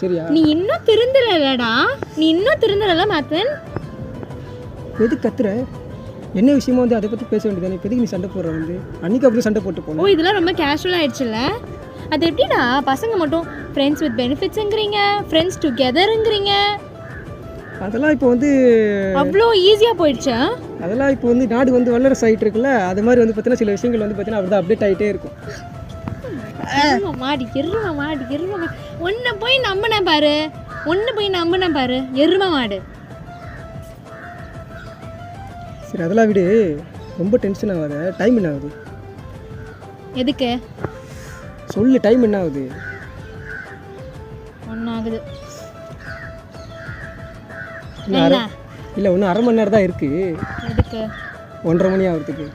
சரியா? நீ இன்னும் திருந்தலடா, நீ இன்னும் திருந்தல மேத்வின். எதுக்கு கத்துற? என்ன விஷயமா வந்து அதை பற்றி பேச வேண்டியதானே? இப்போ எதுக்கு நீ சண்டை போடுற? வந்து அன்றைக்கி அப்படி சண்டை போட்டு போனோம். இதெல்லாம் ரொம்ப கேஷுவலாக ஆயிடுச்சுல்ல. அது எப்படிடா பசங்க மட்டும் ஃப்ரெண்ட்ஸ் வித் பெனிஃபிட்ஸுங்கிறீங்க, ஃப்ரெண்ட்ஸ் டுகெதருங்கிறீங்க, அதெல்லாம் இப்போ வந்து அவ்வளோ ஈஸியாக போயிடுச்சா? அதெல்லாம் இப்போ வந்து நாடு வந்து வல்லரசு ஆகிட்டு இருக்குல்ல, அது மாதிரி வந்து பார்த்தீங்கன்னா சில விஷயங்கள் வந்து பார்த்தீங்கன்னா அப்படி தான் அப்டேட் ஆகிட்டே இருக்கும். எரும மாடு ஒன்றை போய் நம்பினேன் பாரு, எரும மாடு. சரி அதெல்லாம் விடு, ரொம்ப டென்ஷன் ஆகாத. டைம் என்ன ஆகுது? எதுக்கு சொல்லு, டைம் என்ன ஆகுது? ஒன்றாகுது. இல்லை, இன்னும் 1/2 மணி நேரம் தான் இருக்குது. எதுக்கு? 1:30 மணி ஆகிறதுக்கு.